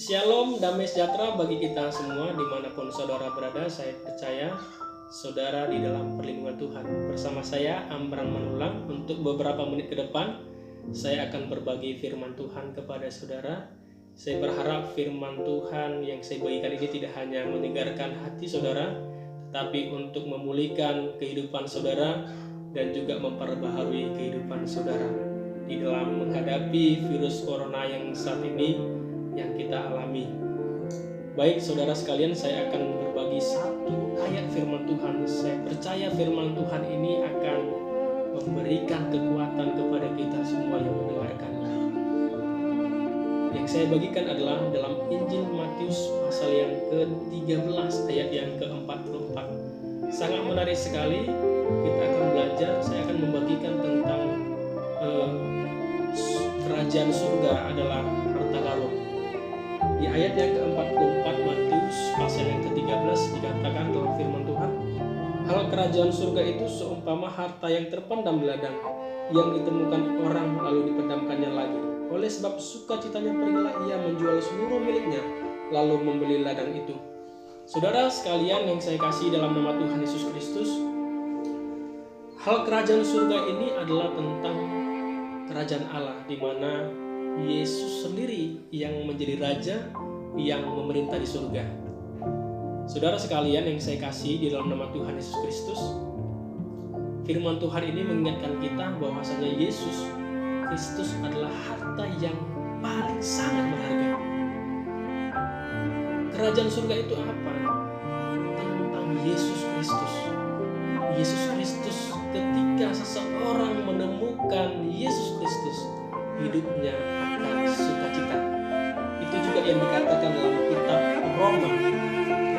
Shalom, damai sejahtera bagi kita semua dimanapun saudara berada. Saya percaya saudara di dalam perlindungan Tuhan. Bersama saya Amran Manulang. Untuk beberapa menit ke depan saya akan berbagi firman Tuhan kepada saudara. Saya berharap firman Tuhan yang saya bagikan ini tidak hanya menyegarkan hati saudara, tetapi untuk memulihkan kehidupan saudara dan juga memperbaharui kehidupan saudara di dalam menghadapi virus corona yang saat ini yang kita alami. Baik saudara sekalian, saya akan berbagi satu ayat firman Tuhan. Saya percaya firman Tuhan ini akan memberikan kekuatan kepada kita semua yang mendengarkannya. Yang saya bagikan adalah dalam Injil Matius pasal yang ke-13 ayat yang ke-44. Sangat menarik sekali. Kita akan belajar. Saya akan membagikan tentang kerajaan surga adalah harta karun. Di ayat yang ke-44 Matius pasal yang ke-13 dikatakan dalam firman Tuhan, hal kerajaan surga itu seumpama harta yang terpendam di ladang, yang ditemukan orang lalu dipendamkannya lagi. Oleh sebab sukacitanya pergilah ia menjual seluruh miliknya, lalu membeli ladang itu. Saudara sekalian yang saya kasih dalam nama Tuhan Yesus Kristus, hal kerajaan surga ini adalah tentang kerajaan Allah, di mana Yesus sendiri yang menjadi raja yang memerintah di surga. Saudara sekalian yang saya kasih di dalam nama Tuhan Yesus Kristus, firman Tuhan ini mengingatkan kita bahwasanya Yesus Kristus adalah harta yang paling sangat berharga. Kerajaan surga itu apa? Tentang Yesus Kristus. Yesus Kristus, ketika seseorang menemukan Yesus Kristus, hidupnya akan sukacita. Itu juga yang dikatakan dalam kitab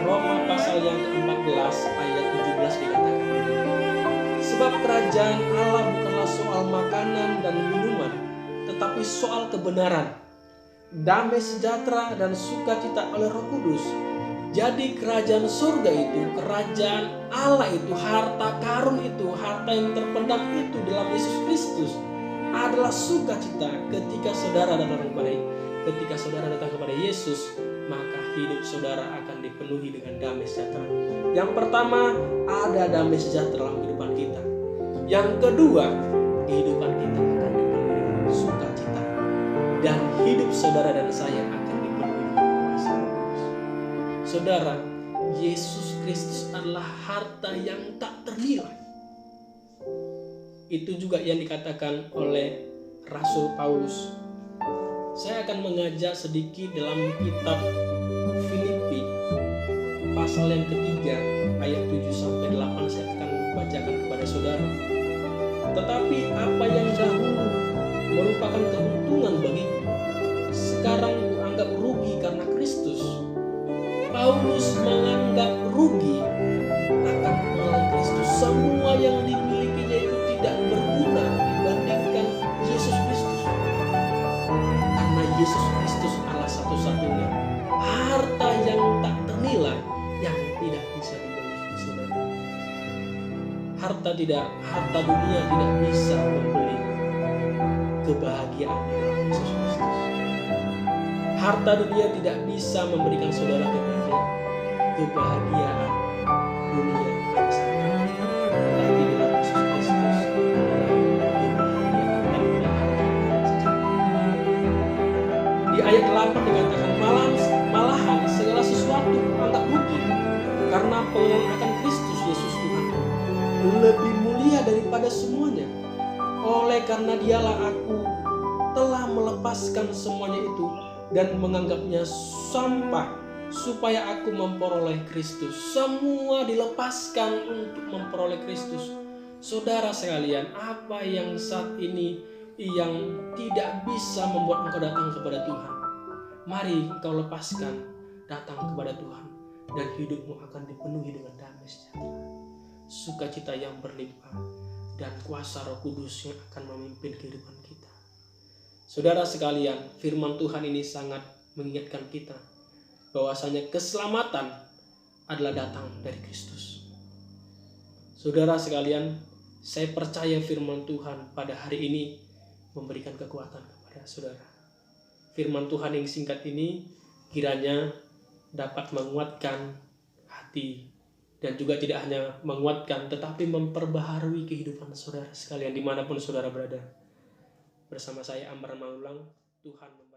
Roma pasal yang ke-14 ayat 17 dikatakan, sebab kerajaan Allah bukanlah soal makanan dan minuman, tetapi soal kebenaran, damai sejahtera dan sukacita oleh Roh Kudus. Jadi kerajaan surga itu, kerajaan Allah itu, harta karun itu, harta yang terpendam itu dalam Yesus Kristus adalah sukacita ketika saudara datang kepada Yesus, maka hidup saudara akan dipenuhi dengan damai sejahtera. Yang pertama, ada damai sejahtera dalam kehidupan kita. Yang kedua, kehidupan kita akan dipenuhi dengan sukacita, dan hidup saudara dan saya akan dipenuhi dengan kuasa Roh Kudus. Saudara, Yesus Kristus adalah harta yang tak ternilai. Itu juga yang dikatakan oleh Rasul Paulus. Saya akan mengajak sedikit dalam kitab Filipi pasal yang ketiga ayat 7-8. Saya akan bacakan kepada saudara. Tetapi apa yang dahulu merupakan keuntungan bagiku, sekarang kuanggap rugi karena Kristus. Paulus menganggap rugi akan mengenal Kristus. Semua yang dimilikinya itu tidak berguna dibandingkan Yesus Kristus. Karena Yesus Kristus adalah satu-satunya harta yang tak ternilai yang tidak bisa dibeli, saudara. Harta dunia tidak bisa membeli kebahagiaan di dalam Yesus Kristus. Harta dunia tidak bisa memberikan saudara kebahagiaan dunia yang sana. Tetapi di dalam Yesus Kristus di ayat 8 dikatakan, malahan segala sesuatu kuanggap rugi karena pengenalan akan Kristus Yesus Tuhan lebih mulia daripada semuanya. Oleh karena dialah aku telah melepaskan semuanya itu dan menganggapnya sampah supaya aku memperoleh Kristus. Semua dilepaskan untuk memperoleh Kristus. Saudara sekalian, apa yang saat ini yang tidak bisa membuat engkau datang kepada Tuhan, mari kau lepaskan, datang kepada Tuhan, dan hidupmu akan dipenuhi dengan damai sejahtera, sukacita yang berlimpah, dan kuasa Roh Kudus yang akan memimpin kehidupan kita. Saudara sekalian, firman Tuhan ini sangat mengingatkan kita bahwasanya keselamatan adalah datang dari Kristus. Saudara sekalian, saya percaya firman Tuhan pada hari ini memberikan kekuatan kepada saudara. Firman Tuhan yang singkat ini kiranya dapat menguatkan hati, dan juga tidak hanya menguatkan tetapi memperbaharui kehidupan saudara sekalian dimanapun saudara berada. Bersama saya Amran Maulang, Tuhan